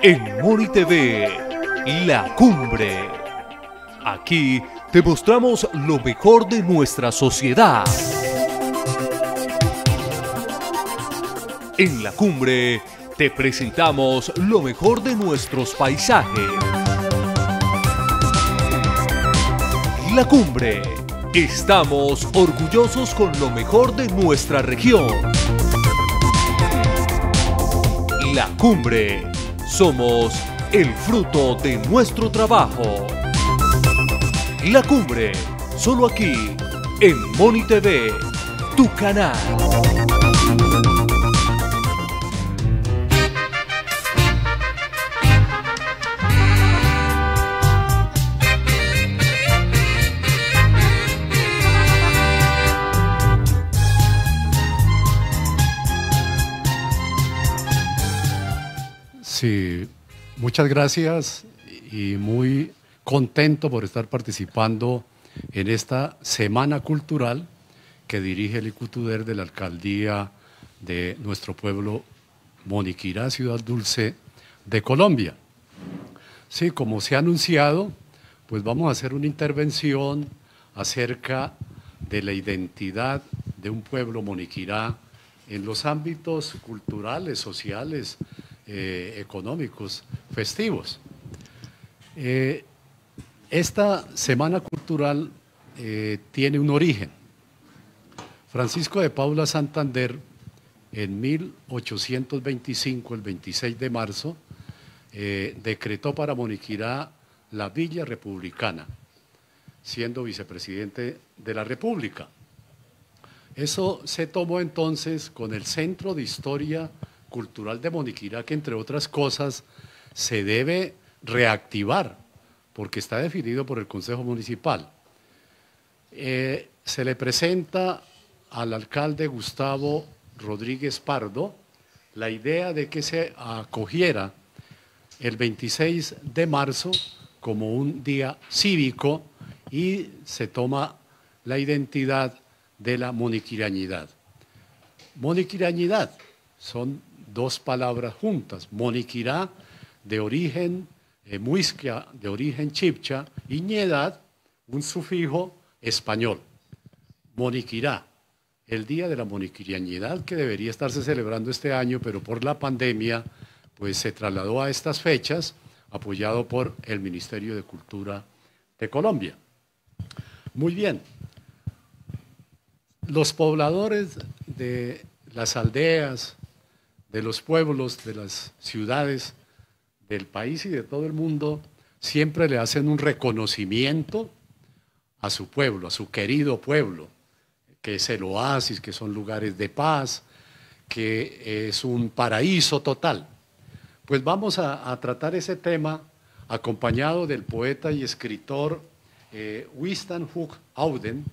En Moni TV, La Cumbre. Aquí te mostramos lo mejor de nuestra sociedad. En La Cumbre te presentamos lo mejor de nuestros paisajes. La Cumbre. Estamos orgullosos con lo mejor de nuestra región. La Cumbre. Somos el fruto de nuestro trabajo. La Cumbre. Solo aquí, en Moni TV, tu canal. Sí, muchas gracias y muy contento por estar participando en esta Semana Cultural que dirige el ICUTUDER de la Alcaldía de nuestro pueblo Moniquirá, Ciudad Dulce de Colombia. Sí, como se ha anunciado, pues vamos a hacer una intervención acerca de la identidad de un pueblo Moniquirá en los ámbitos culturales, sociales, económicos, festivos. Esta Semana Cultural tiene un origen. Francisco de Paula Santander, en 1825, el 26 de marzo, decretó para Moniquirá la Villa Republicana, siendo vicepresidente de la República. Eso se tomó entonces con el Centro de Historia Cultural de Moniquirá, que entre otras cosas se debe reactivar porque está definido por el Consejo Municipal. Se le presenta al alcalde Gustavo Rodríguez Pardo la idea de que se acogiera el 26 de marzo como un día cívico y se toma la identidad de la moniquirañidad. Moniquirañidad son dos palabras juntas, Moniquirá, de origen muisca, de origen chibcha, y ñedad, un sufijo español. Moniquirá, el día de la moniquirañidad que debería estarse celebrando este año, pero por la pandemia, pues se trasladó a estas fechas, apoyado por el Ministerio de Cultura de Colombia. Muy bien. Los pobladores de las aldeas, de los pueblos, de las ciudades del país y de todo el mundo, siempre le hacen un reconocimiento a su pueblo, a su querido pueblo, que es el oasis, que son lugares de paz, que es un paraíso total. Pues vamos a tratar ese tema acompañado del poeta y escritor Winston Hugh Auden,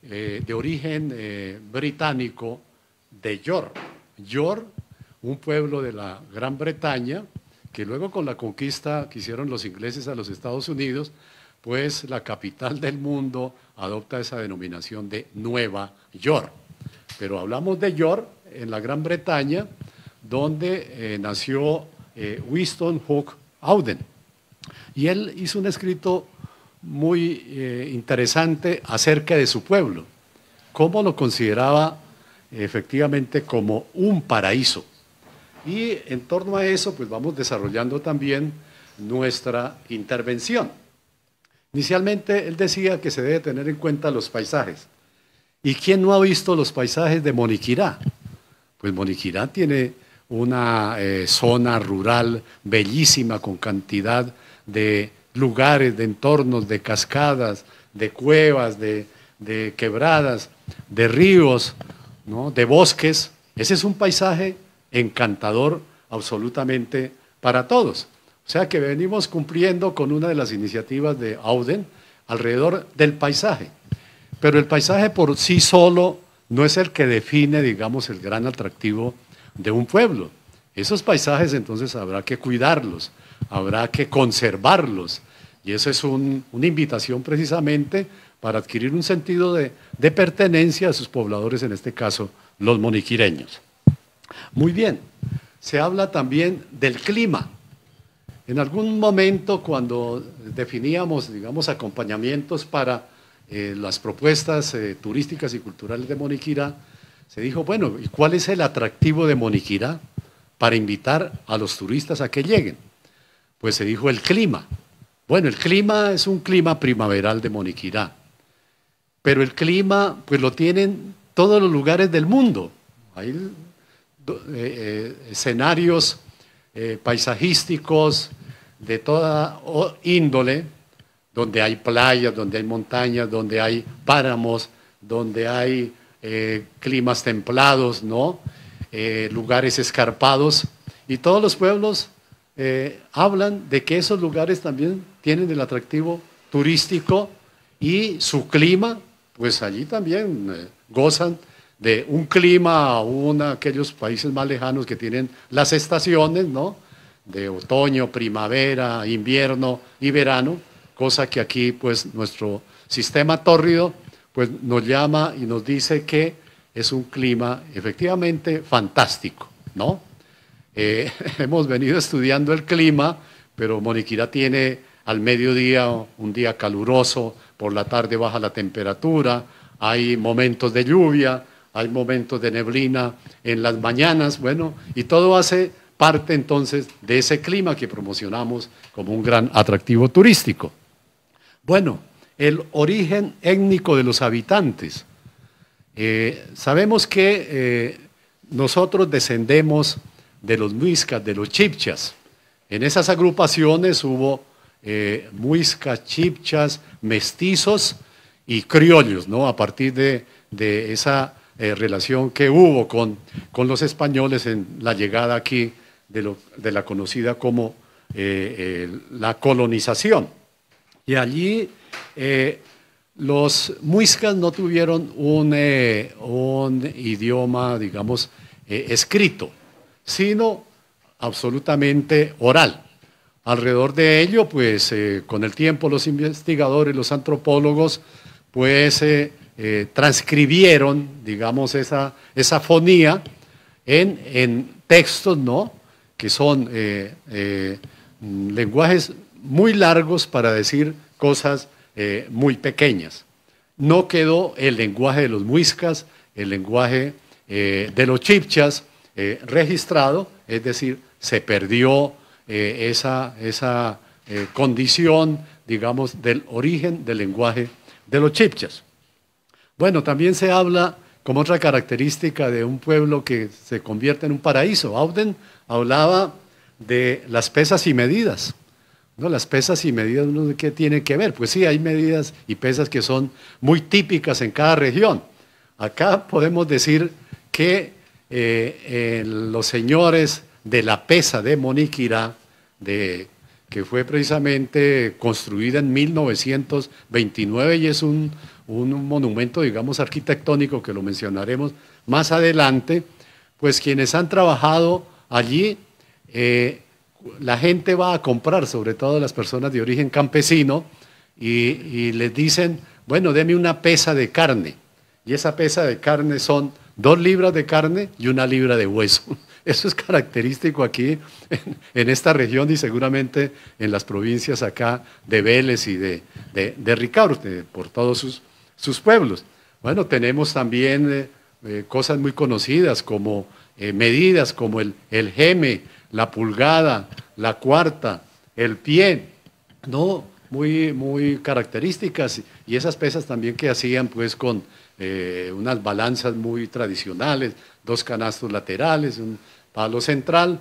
de origen británico, de York. York, un pueblo de la Gran Bretaña, que luego con la conquista que hicieron los ingleses a los Estados Unidos, pues la capital del mundo adopta esa denominación de Nueva York. Pero hablamos de York, en la Gran Bretaña, donde nació Winston Hugh Auden. Y él hizo un escrito muy interesante acerca de su pueblo, cómo lo consideraba efectivamente como un paraíso. Y en torno a eso, pues vamos desarrollando también nuestra intervención. Inicialmente, él decía que se debe tener en cuenta los paisajes. ¿Y quién no ha visto los paisajes de Moniquirá? Pues Moniquirá tiene una zona rural bellísima, con cantidad de lugares, de entornos, de cascadas, de cuevas, de quebradas, de ríos, ¿no?, de bosques. Ese es un paisaje encantador absolutamente para todos. O sea que venimos cumpliendo con una de las iniciativas de Auden alrededor del paisaje. Pero el paisaje por sí solo no es el que define, digamos, el gran atractivo de un pueblo. Esos paisajes entonces habrá que cuidarlos, habrá que conservarlos. Y eso es una invitación precisamente para adquirir un sentido de pertenencia a sus pobladores, en este caso los moniquireños. Muy bien, se habla también del clima. En algún momento, cuando definíamos, digamos, acompañamientos para las propuestas turísticas y culturales de Moniquirá, se dijo, bueno, ¿y cuál es el atractivo de Moniquirá para invitar a los turistas a que lleguen? Pues se dijo el clima. Bueno, el clima es un clima primaveral de Moniquirá, pero el clima pues lo tienen todos los lugares del mundo. Hay escenarios paisajísticos de toda índole, donde hay playas, donde hay montañas, donde hay páramos, donde hay climas templados, ¿no? Lugares escarpados, y todos los pueblos hablan de que esos lugares también tienen el atractivo turístico y su clima, pues allí también gozan de un clima, aún aquellos países más lejanos que tienen las estaciones, ¿no? De otoño, primavera, invierno y verano, cosa que aquí pues nuestro sistema tórrido pues nos llama y nos dice que es un clima efectivamente fantástico, ¿no? Hemos venido estudiando el clima, pero Moniquirá tiene al mediodía un día caluroso, por la tarde baja la temperatura, hay momentos de lluvia, hay momentos de neblina en las mañanas, bueno, y todo hace parte entonces de ese clima que promocionamos como un gran atractivo turístico. Bueno, el origen étnico de los habitantes. Sabemos que nosotros descendemos de los muiscas, de los chibchas. En esas agrupaciones hubo muiscas, chibchas, mestizos y criollos, ¿no? A partir de esa relación que hubo con los españoles en la llegada aquí de la conocida como la colonización. Y allí los muiscas no tuvieron un idioma, digamos, escrito, sino absolutamente oral. Alrededor de ello, pues con el tiempo los investigadores, los antropólogos, pues transcribieron, digamos, esa fonía en textos, ¿no? Que son lenguajes muy largos para decir cosas muy pequeñas. No quedó el lenguaje de los muiscas, el lenguaje de los chibchas registrado, es decir, se perdió esa condición, digamos, del origen del lenguaje de los chibchas. Bueno, también se habla como otra característica de un pueblo que se convierte en un paraíso. Auden hablaba de las pesas y medidas, ¿no? Las pesas y medidas, ¿qué tiene que ver? Pues sí, hay medidas y pesas que son muy típicas en cada región. Acá podemos decir que los señores de la pesa de Moniquirá, que fue precisamente construida en 1929 y es un monumento, digamos, arquitectónico que lo mencionaremos más adelante, pues quienes han trabajado allí, la gente va a comprar, sobre todo las personas de origen campesino, y les dicen, bueno, deme una pesa de carne, y esa pesa de carne son 2 libras de carne y 1 libra de hueso. Eso es característico aquí en esta región y seguramente en las provincias acá de Vélez y de Ricaurte, por todos sus pueblos. Bueno, tenemos también cosas muy conocidas como medidas como el geme, la pulgada, la cuarta, el pie, ¿no? Muy características, y esas pesas también que hacían pues con unas balanzas muy tradicionales, 2 canastos laterales, un palo central,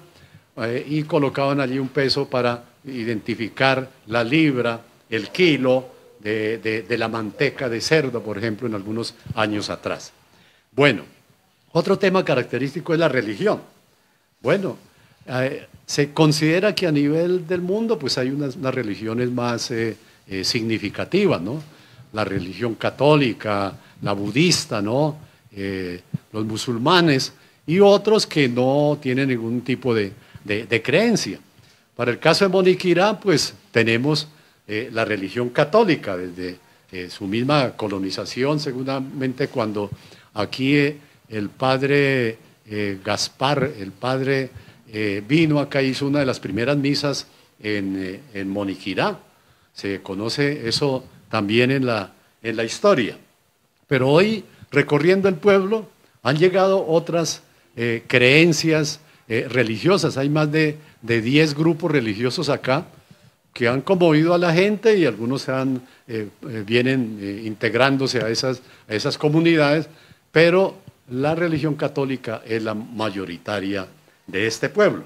y colocaban allí un peso para identificar la libra, el kilo de la manteca de cerdo, por ejemplo, en algunos años atrás. Bueno, otro tema característico es la religión. Bueno, se considera que a nivel del mundo pues hay unas religiones más significativas, ¿no? La religión católica, la budista, ¿no? Los musulmanes y otros que no tienen ningún tipo de creencia. Para el caso de Moniquirá, pues tenemos la religión católica desde su misma colonización, seguramente cuando aquí el padre Gaspar, el padre vino acá, hizo una de las primeras misas en Moniquirá. Se conoce eso también en la historia. Pero hoy, recorriendo el pueblo, han llegado otras creencias religiosas. Hay más de 10 grupos religiosos acá que han conmovido a la gente y algunos vienen integrándose a esas comunidades, pero la religión católica es la mayoritaria de este pueblo.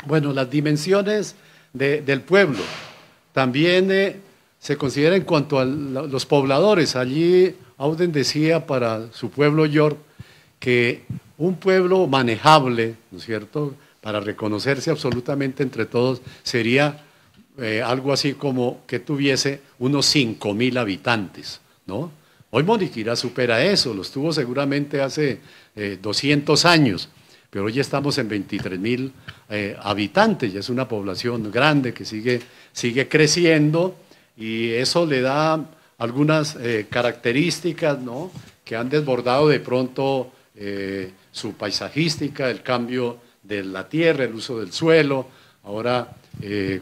Bueno, las dimensiones del pueblo también se considera en cuanto a los pobladores. Allí Auden decía para su pueblo York que un pueblo manejable, ¿no es cierto?, para reconocerse absolutamente entre todos, sería algo así como que tuviese unos 5.000 habitantes, ¿no? Hoy Moniquirá supera eso, los tuvo seguramente hace 200 años, pero hoy estamos en 23.000 habitantes, ya es una población grande que sigue creciendo y eso le da algunas características, ¿no?, que han desbordado de pronto su paisajística, el cambio de la tierra, el uso del suelo, ahora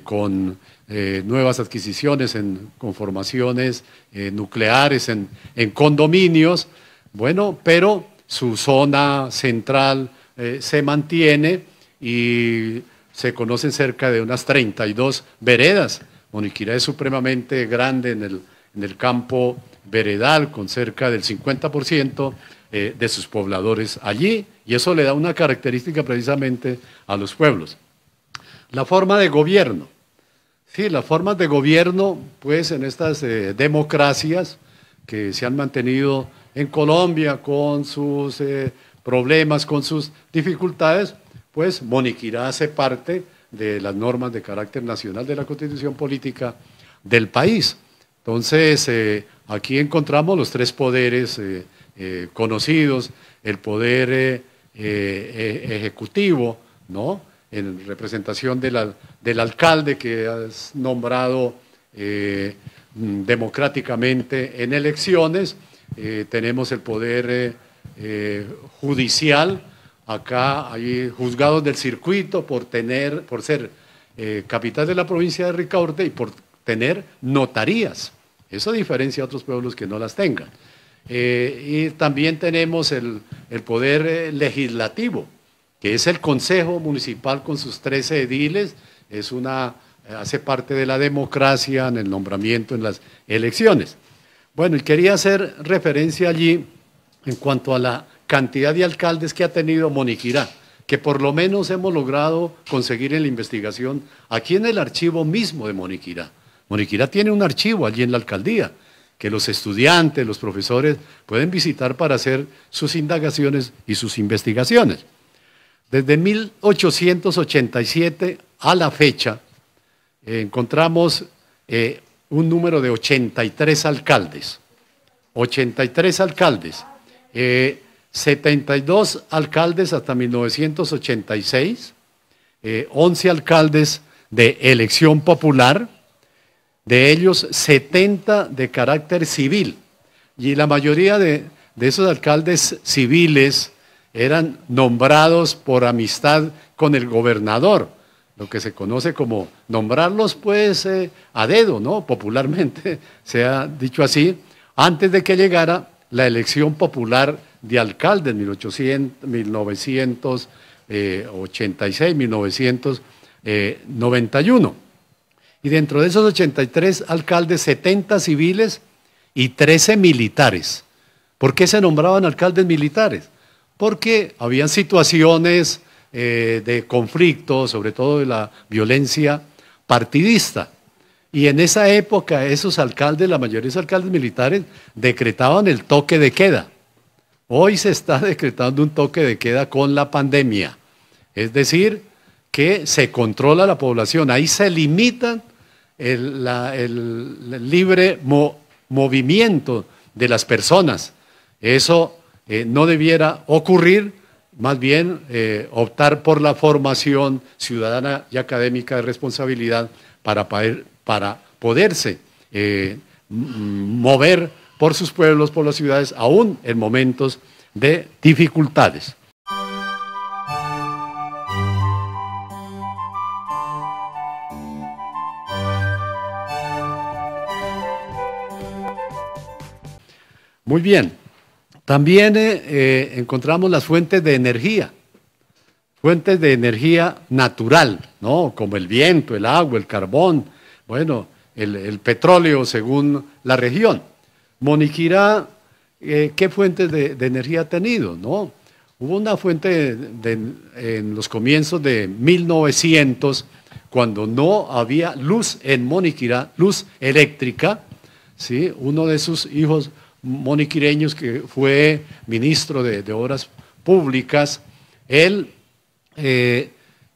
con nuevas adquisiciones en conformaciones nucleares, en condominios, bueno, pero su zona central se mantiene y se conocen cerca de unas 32 veredas. Moniquirá es supremamente grande en el campo veredal, con cerca del 50% de sus pobladores allí, y eso le da una característica precisamente a los pueblos. La forma de gobierno. Sí, las formas de gobierno, pues en estas democracias que se han mantenido en Colombia con sus problemas, con sus dificultades, pues Moniquirá hace parte de las normas de carácter nacional de la Constitución Política del país. Entonces, aquí encontramos los tres poderes conocidos, el poder ejecutivo, ¿no?, en representación del alcalde que es nombrado democráticamente en elecciones. Tenemos el poder judicial. Acá hay juzgados del circuito por ser capital de la provincia de Ricaurte y por tener notarías. Eso diferencia a otros pueblos que no las tengan. Y también tenemos el poder legislativo, que es el Consejo Municipal con sus 13 ediles, hace parte de la democracia en el nombramiento, en las elecciones. Bueno, y quería hacer referencia allí en cuanto a la cantidad de alcaldes que ha tenido Moniquirá, que por lo menos hemos logrado conseguir en la investigación aquí en el archivo mismo de Moniquirá. Moniquirá tiene un archivo allí en la alcaldía, que los estudiantes, los profesores pueden visitar para hacer sus indagaciones y sus investigaciones. Desde 1887 a la fecha encontramos un número de 83 alcaldes. 83 alcaldes. 72 alcaldes hasta 1986, 11 alcaldes de elección popular, de ellos 70 de carácter civil, y la mayoría de esos alcaldes civiles eran nombrados por amistad con el gobernador, lo que se conoce como nombrarlos pues a dedo, ¿no?, popularmente se ha dicho así, antes de que llegara la elección popular de alcalde en 1986, 1991. Y dentro de esos 83 alcaldes, 70 civiles y 13 militares. ¿Por qué se nombraban alcaldes militares? Porque habían situaciones de conflicto, sobre todo de la violencia partidista. Y en esa época esos alcaldes, la mayoría de esos alcaldes militares, decretaban el toque de queda. Hoy se está decretando un toque de queda con la pandemia. Es decir, que se controla la población. Ahí se limitan el libre movimiento de las personas. Eso no debiera ocurrir, más bien optar por la formación ciudadana y académica de responsabilidad para poderse mover por sus pueblos, por las ciudades, aún en momentos de dificultades. Muy bien. También encontramos las fuentes de energía natural, ¿no? Como el viento, el agua, el carbón, bueno, el petróleo según la región. Moniquirá, ¿qué fuentes de energía ha tenido? ¿No? Hubo una fuente en los comienzos de 1900, cuando no había luz en Moniquirá, luz eléctrica, ¿sí? Uno de sus hijos moniquireños, que fue ministro de Obras Públicas, él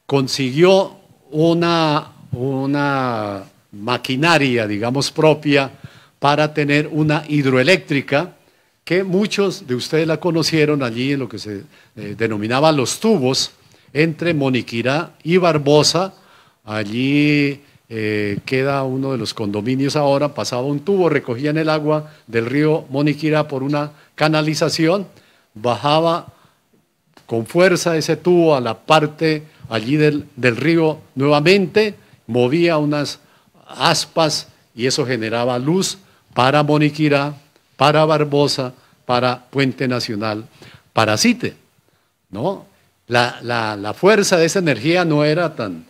consiguió una maquinaria, digamos, propia para tener una hidroeléctrica, que muchos de ustedes la conocieron allí en lo que se denominaba Los Tubos, entre Moniquirá y Barbosa. Allí queda uno de los condominios ahora, pasaba un tubo, recogían el agua del río Moniquirá por una canalización, bajaba con fuerza ese tubo a la parte allí del río nuevamente, movía unas aspas y eso generaba luz para Moniquirá, para Barbosa, para Puente Nacional, para Site, ¿no? La fuerza de esa energía no era tan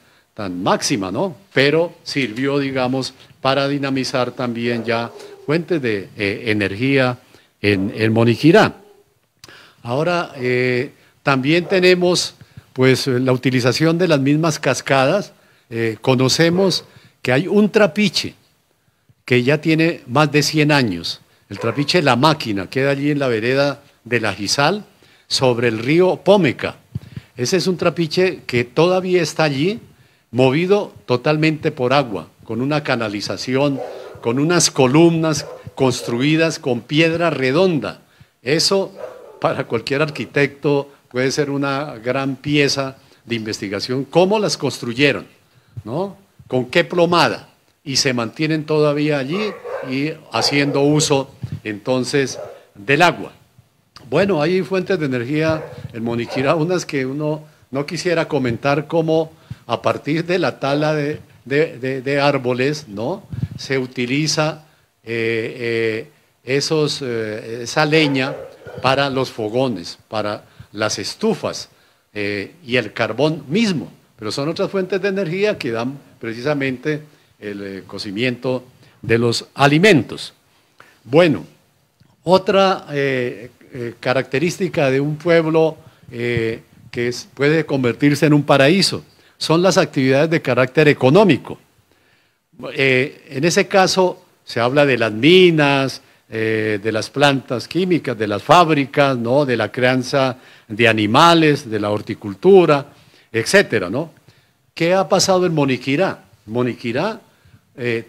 máxima, ¿no? Pero sirvió, digamos, para dinamizar también ya fuentes de energía en Moniquirá. Ahora, también tenemos, pues, la utilización de las mismas cascadas. Conocemos que hay un trapiche que ya tiene más de 100 años. El trapiche La Máquina queda allí en la vereda de La Gizal, sobre el río Pómeca. Ese es un trapiche que todavía está allí, movido totalmente por agua, con una canalización, con unas columnas construidas con piedra redonda. Eso, para cualquier arquitecto, puede ser una gran pieza de investigación. ¿Cómo las construyeron? ¿No? ¿Con qué plomada? Y se mantienen todavía allí y haciendo uso entonces del agua. Bueno, hay fuentes de energía en Moniquirá, unas que uno no quisiera comentar, como a partir de la tala de árboles, ¿no? Se utiliza esa leña para los fogones, para las estufas y el carbón mismo. Pero son otras fuentes de energía que dan precisamente el cocimiento de los alimentos. Bueno, otra característica de un pueblo puede convertirse en un paraíso son las actividades de carácter económico. En ese caso se habla de las minas, de las plantas químicas, de las fábricas, ¿no? De la crianza de animales, de la horticultura, etcétera, ¿no? ¿Qué ha pasado en Moniquirá? Moniquirá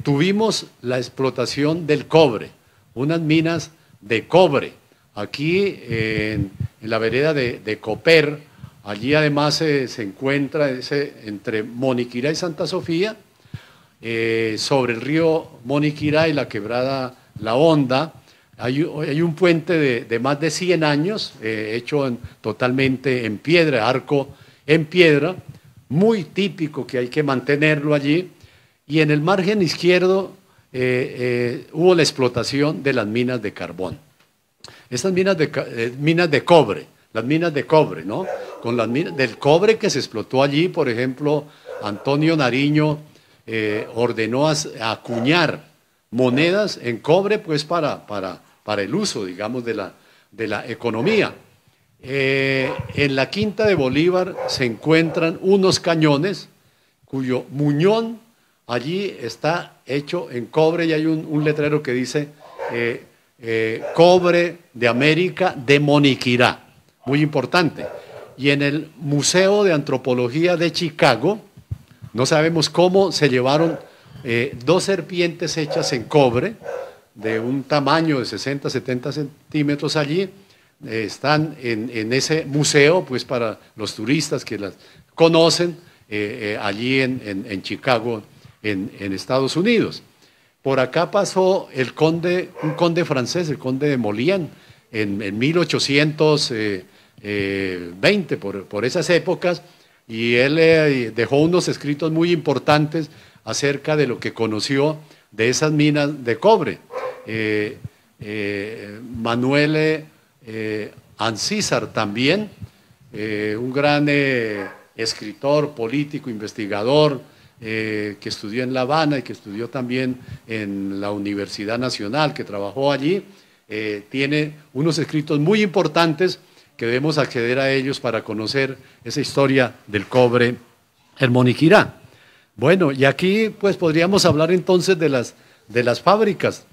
tuvimos la explotación del cobre, unas minas de cobre. Aquí en la vereda de Coper, allí además se encuentra entre Moniquirá y Santa Sofía, sobre el río Moniquirá y la quebrada La Honda. Hay un puente de más de 100 años, hecho totalmente en piedra, arco en piedra, muy típico, que hay que mantenerlo allí. Y en el margen izquierdo hubo la explotación de las minas de carbón. Estas minas de cobre, las minas de cobre, ¿no? Con las minas del cobre que se explotó allí, por ejemplo, Antonio Nariño ordenó acuñar monedas en cobre, pues para el uso, digamos, de la economía. En la Quinta de Bolívar se encuentran unos cañones cuyo muñón allí está hecho en cobre, y hay un letrero que dice cobre de América de Moniquirá, muy importante. Y en el Museo de Antropología de Chicago, no sabemos cómo se llevaron 2 serpientes hechas en cobre, de un tamaño de 60, 70 centímetros allí. Están en ese museo, pues para los turistas que las conocen, allí en Chicago, en Estados Unidos. Por acá pasó un conde francés, el conde de Molián, en 1820, por esas épocas, y él dejó unos escritos muy importantes acerca de lo que conoció de esas minas de cobre. Manuel Ancísar también, un gran escritor, político, investigador, que estudió en La Habana y que estudió también en la Universidad Nacional, que trabajó allí, tiene unos escritos muy importantes que debemos acceder a ellos para conocer esa historia del cobre en Moniquirá. Bueno, y aquí pues podríamos hablar entonces de las fábricas,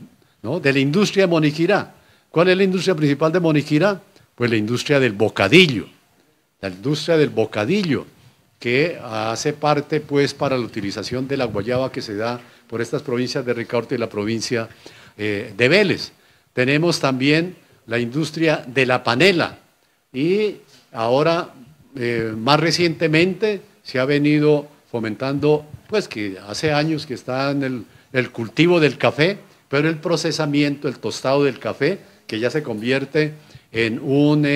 ¿no? De la industria de Moniquirá. ¿Cuál es la industria principal de Moniquirá? Pues la industria del bocadillo. La industria del bocadillo, que hace parte pues para la utilización de la guayaba que se da por estas provincias de Ricaurte y la provincia de Vélez. Tenemos también la industria de la panela y ahora más recientemente se ha venido fomentando, pues que hace años que está en el cultivo del café, pero el procesamiento, el tostado del café, que ya se convierte en un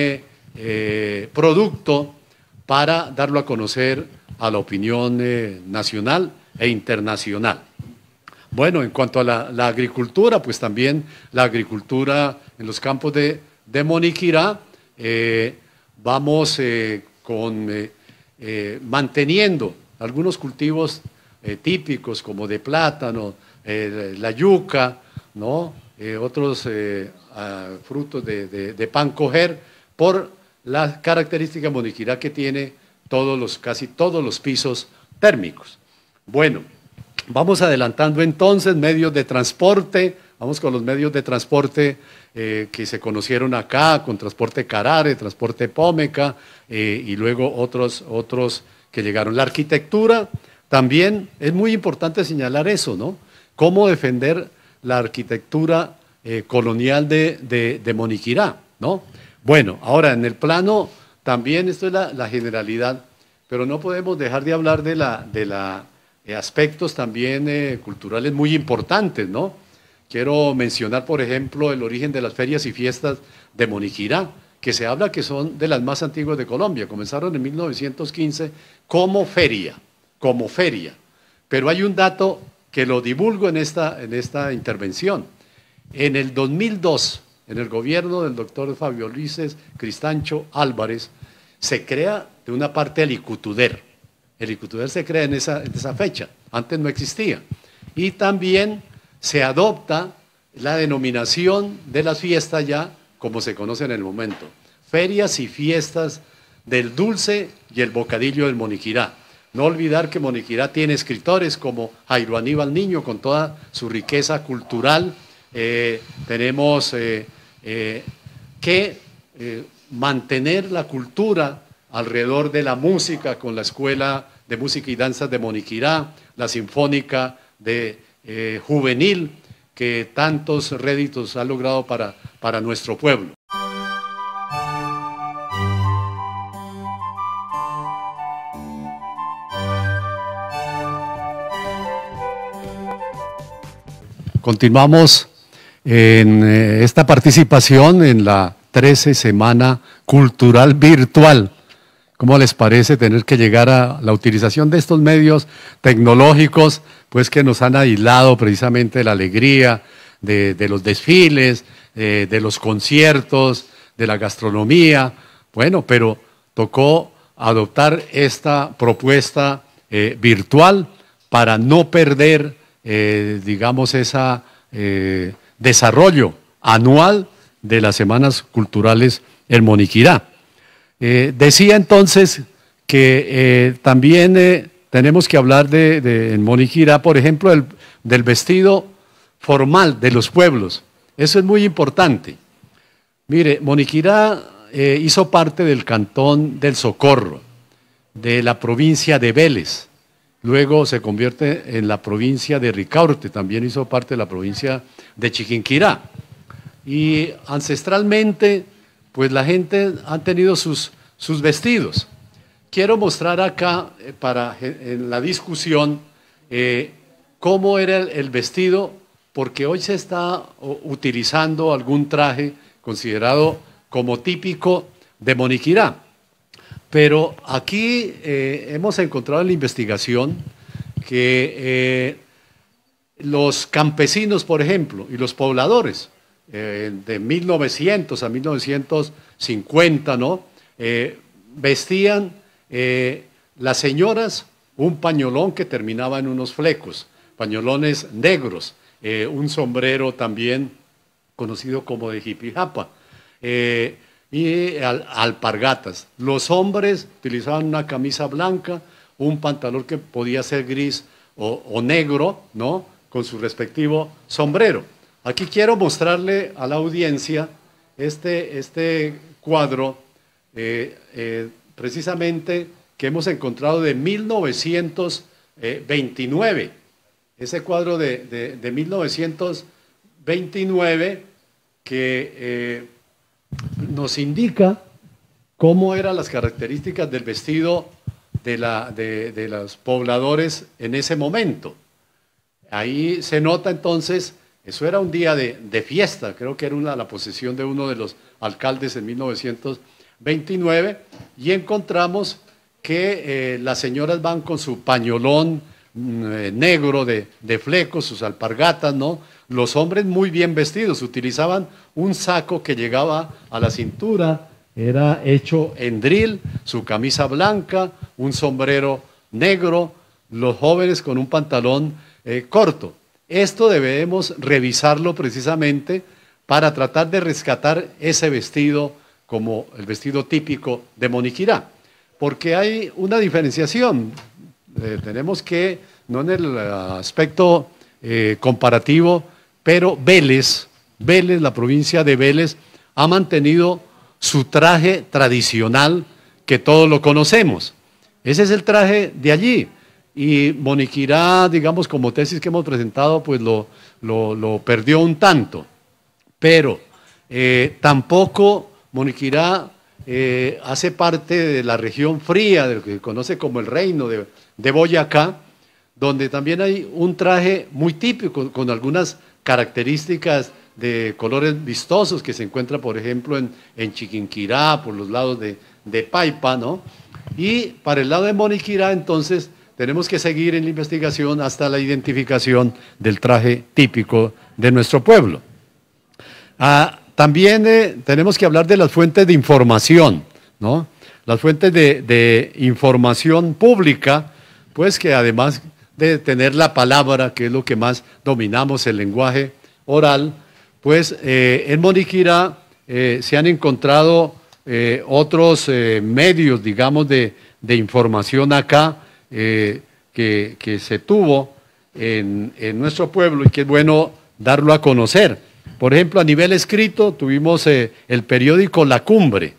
producto para darlo a conocer a la opinión nacional e internacional. Bueno, en cuanto a la agricultura, pues también la agricultura en los campos de Moniquirá, vamos manteniendo algunos cultivos típicos como de plátano, la yuca, ¿no? Otros frutos de pan coger, por la característica de Moniquirá que tiene casi todos los pisos térmicos. Bueno, vamos adelantando entonces medios de transporte, vamos con los medios de transporte que se conocieron acá, con transporte Carare, transporte Pómeca y luego otros que llegaron. La arquitectura también es muy importante señalar eso, ¿no? Cómo defender la arquitectura colonial de Moniquirá, ¿no? Bueno, ahora en el plano también, esto es la generalidad, pero no podemos dejar de hablar de aspectos también culturales muy importantes, ¿no? Quiero mencionar, por ejemplo, el origen de las ferias y fiestas de Moniquirá, que se habla que son de las más antiguas de Colombia. Comenzaron en 1915 como feria, pero hay un dato que lo divulgo en esta intervención. En el 2002, en el gobierno del doctor Fabio Luis Cristancho Álvarez, se crea de una parte el ICUTUDER. El ICUTUDER se crea en esa fecha, antes no existía. Y también se adopta la denominación de las fiestas ya como se conoce en el momento. Ferias y fiestas del dulce y el bocadillo del Moniquirá. No olvidar que Moniquirá tiene escritores como Jairo Aníbal Niño, con toda su riqueza cultural. Tenemos que mantener la cultura alrededor de la música, con la Escuela de Música y Danzas de Moniquirá, la Sinfónica de Juvenil, que tantos réditos ha logrado para nuestro pueblo. Continuamos en esta participación en la 13 Semana Cultural Virtual. ¿Cómo les parece tener que llegar a la utilización de estos medios tecnológicos, pues que nos han aislado precisamente de la alegría, de los desfiles, de los conciertos, de la gastronomía? Bueno, pero tocó adoptar esta propuesta virtual para no perder, digamos, ese desarrollo anual de las Semanas Culturales en Moniquirá. Decía entonces que también tenemos que hablar en Moniquirá, por ejemplo, del vestido formal de los pueblos. Eso es muy importante. Mire, Moniquirá hizo parte del cantón del Socorro, de la provincia de Vélez. Luego se convierte en la provincia de Ricaurte, también hizo parte de la provincia de Chiquinquirá. Y ancestralmente, pues la gente ha tenido sus vestidos. Quiero mostrar acá, en la discusión, cómo era el vestido, porque hoy se está utilizando algún traje considerado como típico de Moniquirá. Pero aquí hemos encontrado en la investigación que los campesinos, por ejemplo, y los pobladores, de 1900 a 1950, ¿no? Vestían las señoras un pañolón que terminaba en unos flecos, pañolones negros, un sombrero también conocido como de jipijapa, y alpargatas. Los hombres utilizaban una camisa blanca, un pantalón que podía ser gris o negro, ¿no? Con su respectivo sombrero. Aquí quiero mostrarle a la audiencia este cuadro precisamente que hemos encontrado de 1929. Ese cuadro de 1929 que nos indica cómo eran las características del vestido de los pobladores en ese momento. Ahí se nota entonces, eso era un día de fiesta, creo que era la posesión de uno de los alcaldes en 1929, y encontramos que las señoras van con su pañolón negro de flecos, sus alpargatas, ¿no? Los hombres muy bien vestidos, utilizaban un saco que llegaba a la cintura, era hecho en drill, su camisa blanca, un sombrero negro, los jóvenes con un pantalón corto. Esto debemos revisarlo precisamente para tratar de rescatar ese vestido como el vestido típico de Moniquirá, porque hay una diferenciación. Tenemos que, no en el aspecto comparativo, pero Vélez, la provincia de Vélez, ha mantenido su traje tradicional que todos lo conocemos. Ese es el traje de allí. Y Moniquirá, digamos, como tesis que hemos presentado, pues lo perdió un tanto. Pero tampoco Moniquirá hace parte de la región fría, de lo que se conoce como el reino de Boyacá, donde también hay un traje muy típico, con algunas características de colores vistosos que se encuentra, por ejemplo, en Chiquinquirá, por los lados de Paipa, ¿no? Y para el lado de Moniquirá, entonces, tenemos que seguir en la investigación hasta la identificación del traje típico de nuestro pueblo. También tenemos que hablar de las fuentes de información, ¿no? Las fuentes de información pública, pues que además de tener la palabra, que es lo que más dominamos, el lenguaje oral, pues en Moniquirá se han encontrado otros medios, digamos, de información acá que se tuvo en nuestro pueblo y que es bueno darlo a conocer. Por ejemplo, a nivel escrito tuvimos el periódico La Cumbre,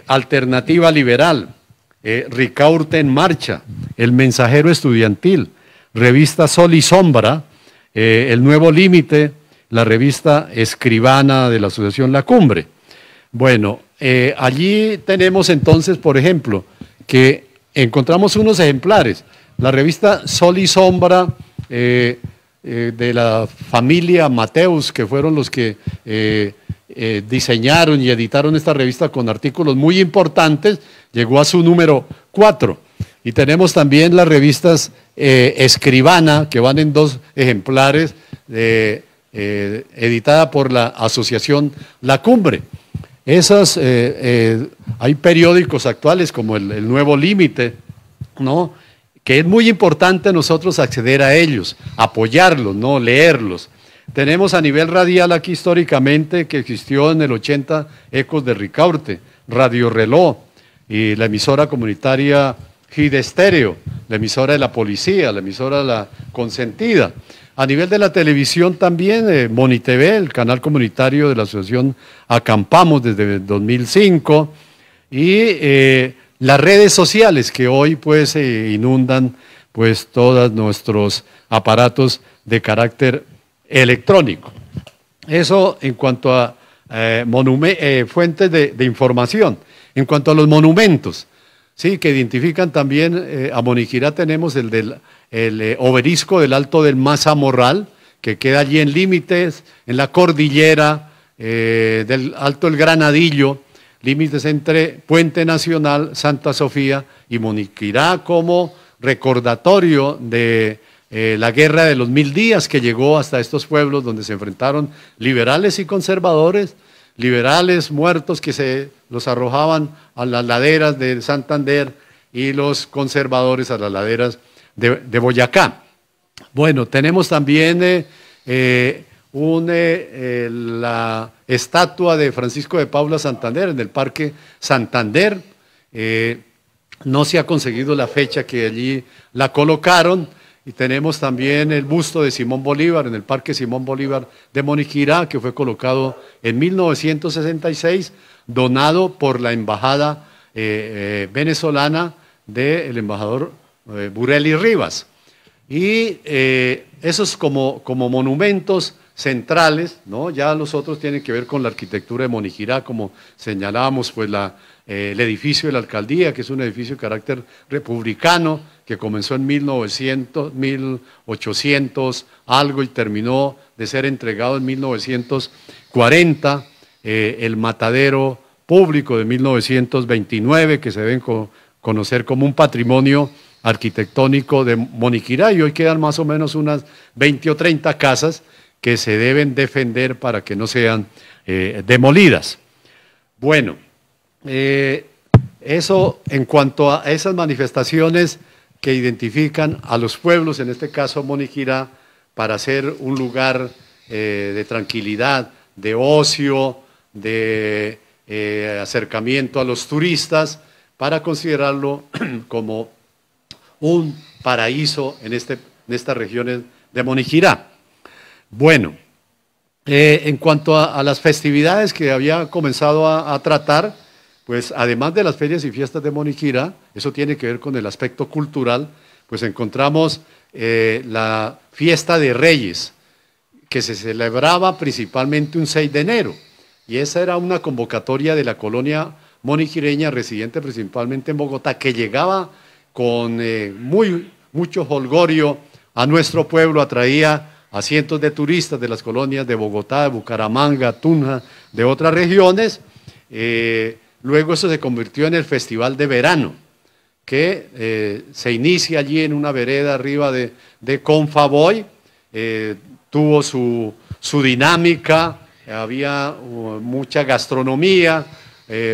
Alternativa Liberal, Ricaurte en Marcha, El Mensajero Estudiantil, Revista Sol y Sombra, El Nuevo Límite, la revista Escribana de la Asociación La Cumbre. Bueno, allí tenemos entonces, por ejemplo, que encontramos unos ejemplares. La revista Sol y Sombra de la familia Mateus, que fueron los que diseñaron y editaron esta revista con artículos muy importantes, llegó a su número 4. Y tenemos también las revistas Escribana, que van en 2 ejemplares, editada por la Asociación La Cumbre. Esas, hay periódicos actuales como el Nuevo Límite, ¿no? Que es muy importante nosotros acceder a ellos, apoyarlos, ¿no? Leerlos. Tenemos a nivel radial aquí históricamente que existió en el 80 Ecos de Ricaurte, Radio Reloj y la emisora comunitaria Gide Estéreo, la emisora de la policía, la emisora de la consentida. A nivel de la televisión también, MoniTV, el canal comunitario de la asociación Acampamos desde 2005, y las redes sociales que hoy pues inundan pues todos nuestros aparatos de carácter electrónico. Eso en cuanto a fuentes de información. En cuanto a los monumentos, sí, que identifican también, a Moniquirá tenemos el obelisco del Alto del Mazamorral, que queda allí en límites, en la cordillera del Alto del Granadillo, límites entre Puente Nacional, Santa Sofía y Moniquirá, como recordatorio de la guerra de los 1000 días que llegó hasta estos pueblos donde se enfrentaron liberales y conservadores, liberales muertos que se los arrojaban a las laderas de Santander y los conservadores a las laderas de Boyacá. Bueno, tenemos también la estatua de Francisco de Paula Santander en el Parque Santander. No se ha conseguido la fecha que allí la colocaron. Y tenemos también el busto de Simón Bolívar en el Parque Simón Bolívar de Moniquirá, que fue colocado en 1966, donado por la embajada venezolana del embajador Bureli Rivas. Y esos como monumentos centrales, ¿no? Ya los otros tienen que ver con la arquitectura de Moniquirá, como señalábamos, pues el edificio de la alcaldía, que es un edificio de carácter republicano, que comenzó en 1800 algo y terminó de ser entregado en 1940, el matadero público de 1929, que se deben conocer como un patrimonio arquitectónico de Moniquirá, y hoy quedan más o menos unas 20 o 30 casas que se deben defender para que no sean demolidas. Bueno, eso en cuanto a esas manifestaciones que identifican a los pueblos, en este caso Moniquirá, para ser un lugar de tranquilidad, de ocio, de acercamiento a los turistas, para considerarlo como un paraíso en estas regiones de Moniquirá. Bueno, en cuanto a las festividades que había comenzado a tratar, pues además de las ferias y fiestas de Moniquirá, eso tiene que ver con el aspecto cultural, pues encontramos la fiesta de Reyes, que se celebraba principalmente un 6 de enero, y esa era una convocatoria de la colonia moniquireña residente principalmente en Bogotá, que llegaba con mucho jolgorio a nuestro pueblo, atraía a cientos de turistas de las colonias de Bogotá, de Bucaramanga, Tunja, de otras regiones. Luego eso se convirtió en el Festival de Verano, que se inicia allí en una vereda arriba de Confavoy, tuvo su dinámica, había mucha gastronomía,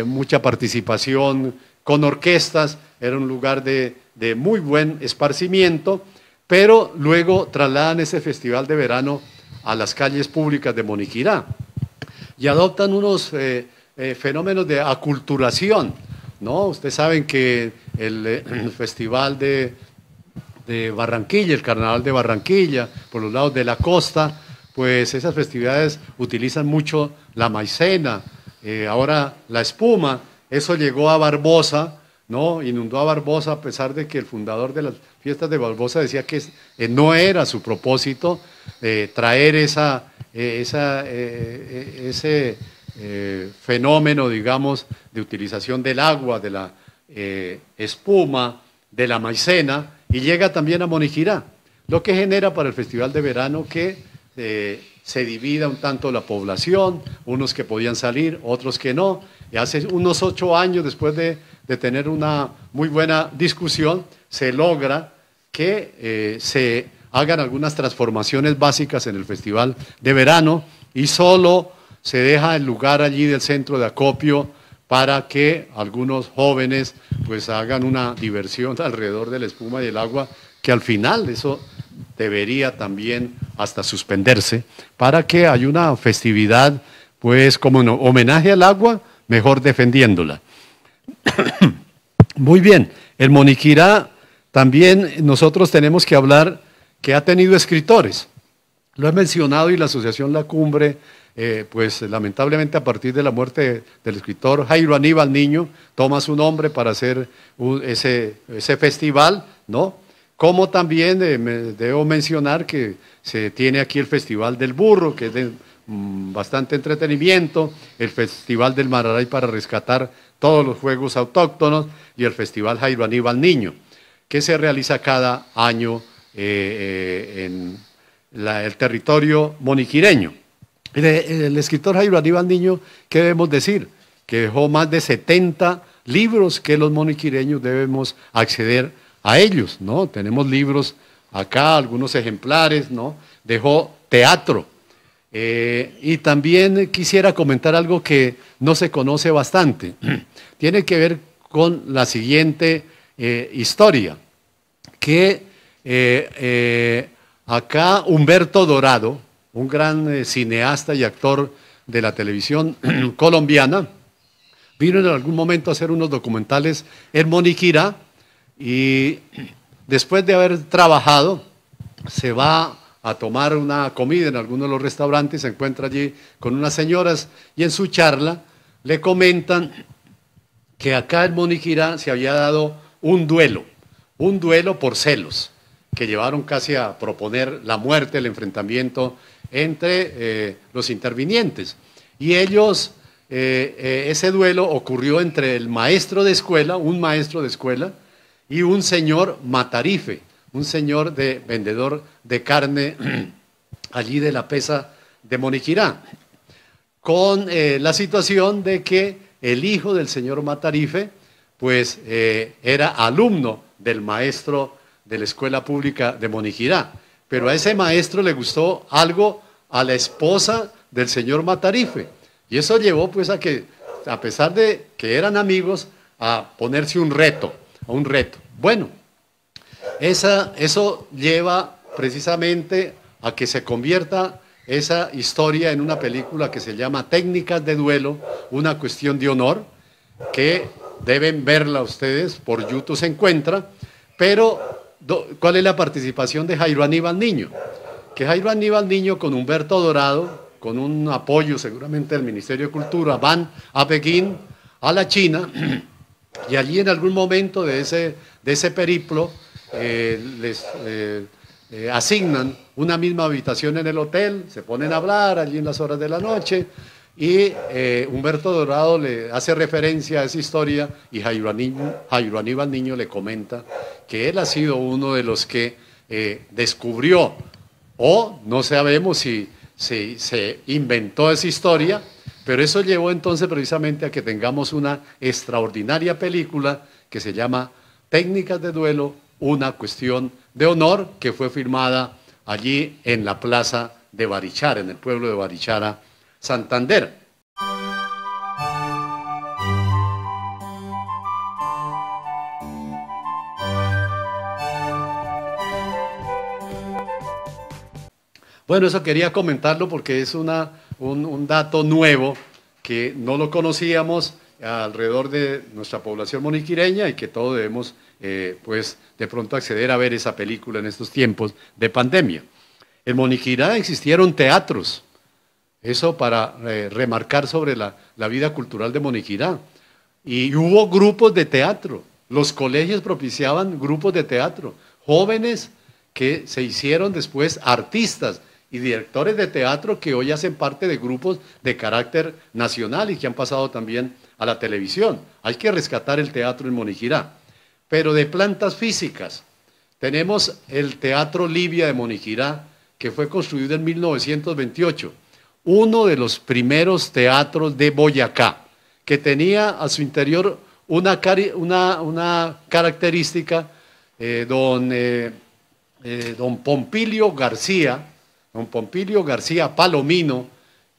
mucha participación con orquestas, era un lugar de muy buen esparcimiento, pero luego trasladan ese Festival de Verano a las calles públicas de Moniquirá y adoptan unos fenómenos de aculturación, ¿no? Ustedes saben que el Festival de Barranquilla, el Carnaval de Barranquilla, por los lados de la costa, pues esas festividades utilizan mucho la maicena, ahora la espuma. Eso llegó a Barbosa, ¿no? Inundó a Barbosa, a pesar de que el fundador de las fiestas de Barbosa decía que no era su propósito traer ese fenómeno, digamos, de utilización del agua, de la espuma, de la maicena, y llega también a Moniquirá, lo que genera para el Festival de Verano que se divida un tanto la población, unos que podían salir, otros que no, y hace unos 8 años, después de tener una muy buena discusión, se logra que se hagan algunas transformaciones básicas en el Festival de Verano, y solo se deja el lugar allí del centro de acopio para que algunos jóvenes pues hagan una diversión alrededor de la espuma y el agua, que al final eso debería también hasta suspenderse, para que haya una festividad pues como un homenaje al agua, mejor defendiéndola. Muy bien, el Moniquirá también nosotros tenemos que hablar que ha tenido escritores. Lo he mencionado, y la Asociación La Cumbre, pues lamentablemente a partir de la muerte del escritor Jairo Aníbal Niño, toma su nombre para hacer ese festival, ¿no? Como también debo mencionar que se tiene aquí el Festival del Burro, que es de bastante entretenimiento, el Festival del Mararay para rescatar todos los juegos autóctonos, y el Festival Jairo Aníbal Niño, que se realiza cada año en el territorio moniquireño. El escritor Jairo Aníbal Niño, ¿qué debemos decir? Que dejó más de 70 libros que los moniquireños debemos acceder a ellos, ¿no? Tenemos libros acá algunos ejemplares, ¿no? Dejó teatro. Y también quisiera comentar algo que no se conoce bastante. Tiene que ver con la siguiente historia, que acá Humberto Dorado, un gran cineasta y actor de la televisión colombiana, vino en algún momento a hacer unos documentales en Moniquirá y después de haber trabajado se va a tomar una comida en alguno de los restaurantes, se encuentra allí con unas señoras y en su charla le comentan que acá en Moniquirá se había dado un duelo por celos, que llevaron casi a proponer la muerte, el enfrentamiento entre los intervinientes. Y ellos, ese duelo ocurrió entre el maestro de escuela, un maestro de escuela, y un señor matarife, un señor vendedor de carne allí de la Pesa de Moniquirá, con la situación de que el hijo del señor matarife, pues era alumno del maestro de la escuela pública de Moniquirá, pero a ese maestro le gustó algo a la esposa del señor matarife, y eso llevó pues a que, a pesar de que eran amigos, a ponerse un reto. Bueno, eso lleva precisamente a que se convierta esa historia en una película que se llama Técnicas de Duelo, una cuestión de honor, que deben verla ustedes, por YouTube se encuentra, pero ¿cuál es la participación de Jairo Aníbal Niño? Que Jairo Aníbal Niño con Humberto Dorado, con un apoyo seguramente del Ministerio de Cultura, van a Pekín, a la China, y allí en algún momento de ese periplo les asignan una misma habitación en el hotel, se ponen a hablar allí en las horas de la noche, y Humberto Dorado le hace referencia a esa historia y Jairo Aníbal Niño le comenta que él ha sido uno de los que descubrió, o no sabemos si se inventó esa historia, pero eso llevó entonces precisamente a que tengamos una extraordinaria película que se llama Técnicas de Duelo, una cuestión de honor, que fue filmada allí en la plaza de Barichara, en el pueblo de Barichara, Santander. Bueno, eso quería comentarlo porque es un dato nuevo que no lo conocíamos alrededor de nuestra población moniquireña y que todos debemos, pues, de pronto acceder a ver esa película en estos tiempos de pandemia. En Moniquirá existieron teatros, eso para remarcar sobre la vida cultural de Moniquirá. Y hubo grupos de teatro, los colegios propiciaban grupos de teatro, jóvenes que se hicieron después artistas y directores de teatro que hoy hacen parte de grupos de carácter nacional y que han pasado también a la televisión. Hay que rescatar el teatro en Moniquirá. Pero de plantas físicas, tenemos el Teatro Livia de Moniquirá, que fue construido en 1928, uno de los primeros teatros de Boyacá, que tenía a su interior una característica, don Pompilio García Palomino,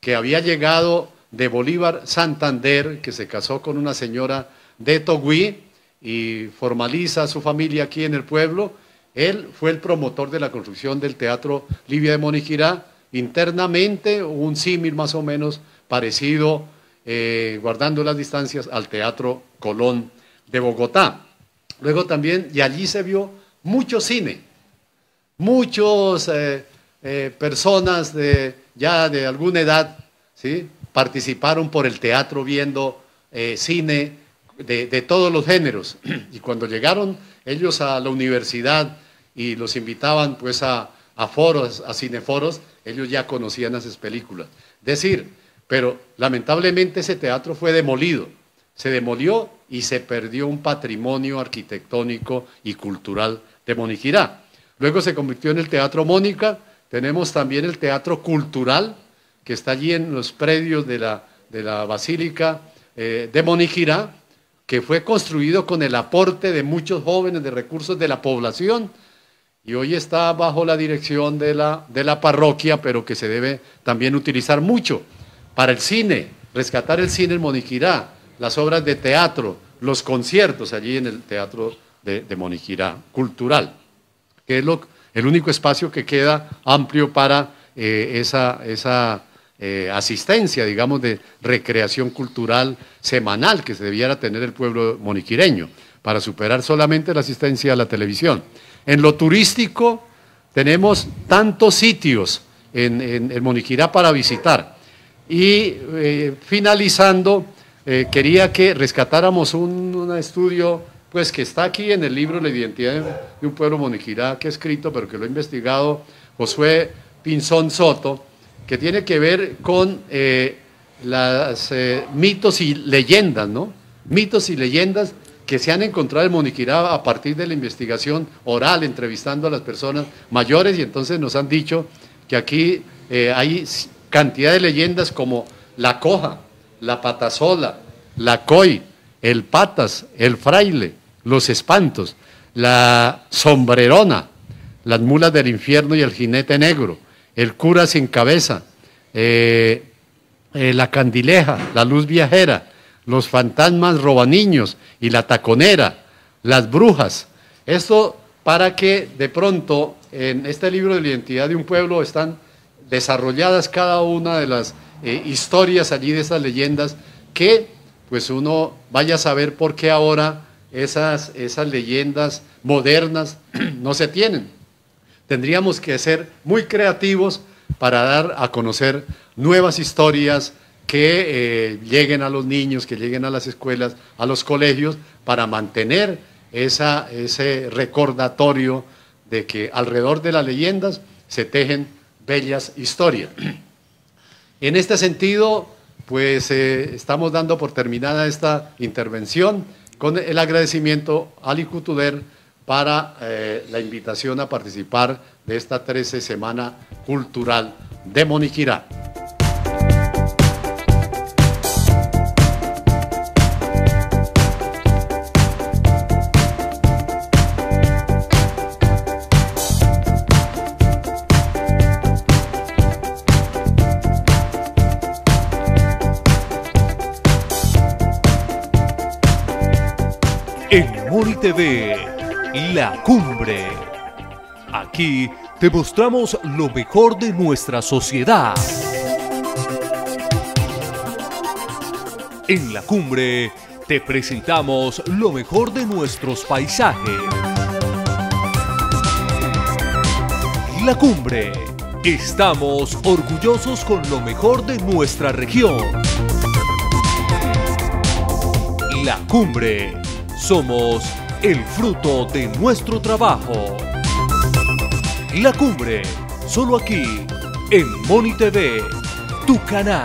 que había llegado de Bolívar, Santander, que se casó con una señora de Togüí y formaliza su familia aquí en el pueblo. Él fue el promotor de la construcción del Teatro Livia de Moniquirá. Internamente un símil más o menos parecido, guardando las distancias, al Teatro Colón de Bogotá. Luego también, y allí se vio mucho cine, muchos personas ya de alguna edad, ¿sí?, participaron por el teatro viendo cine de todos los géneros. Y cuando llegaron ellos a la universidad y los invitaban pues a foros, a cineforos, ellos ya conocían esas películas. Pero lamentablemente ese teatro fue demolido, se demolió y se perdió un patrimonio arquitectónico y cultural de Moniquirá. Luego se convirtió en el Teatro Mónica. Tenemos también el Teatro Cultural, que está allí en los predios de la Basílica de Moniquirá, que fue construido con el aporte de muchos jóvenes, de recursos de la población, y hoy está bajo la dirección de la parroquia, pero que se debe también utilizar mucho para el cine, rescatar el cine en Moniquirá, las obras de teatro, los conciertos allí en el teatro de Moniquirá, cultural, que es el único espacio que queda amplio para esa asistencia, digamos, de recreación cultural semanal que se debiera tener el pueblo moniquireño, para superar solamente la asistencia a la televisión. En lo turístico tenemos tantos sitios en Moniquirá para visitar. Y finalizando, quería que rescatáramos un estudio pues, que está aquí en el libro La identidad de un pueblo moniquirá, que he escrito, pero que lo ha investigado Josué Pinzón Soto, que tiene que ver con los mitos y leyendas, ¿no? Mitos y leyendas que se han encontrado en Moniquirá a partir de la investigación oral, entrevistando a las personas mayores, y entonces nos han dicho que aquí hay cantidad de leyendas como la coja, la patasola, la coy, el patas, el fraile, los espantos, la sombrerona, las mulas del infierno y el jinete negro, el cura sin cabeza, la candileja, la luz viajera, los fantasmas robaniños y la taconera, las brujas. Esto para que de pronto en este libro de la identidad de un pueblo están desarrolladas cada una de las historias allí de esas leyendas, que pues uno vaya a saber por qué ahora esas leyendas modernas no se tienen. Tendríamos que ser muy creativos para dar a conocer nuevas historias que lleguen a los niños, que lleguen a las escuelas, a los colegios, para mantener ese recordatorio de que alrededor de las leyendas se tejen bellas historias. En este sentido, pues estamos dando por terminada esta intervención con el agradecimiento al ICUTUDER para la invitación a participar de esta 13 Semana Cultural de Moniquirá. En Moni TV, La Cumbre. Aquí te mostramos lo mejor de nuestra sociedad. En La Cumbre te presentamos lo mejor de nuestros paisajes. La Cumbre. Estamos orgullosos con lo mejor de nuestra región. La Cumbre. Somos el fruto de nuestro trabajo. La Cumbre, solo aquí, en Moni TV, tu canal.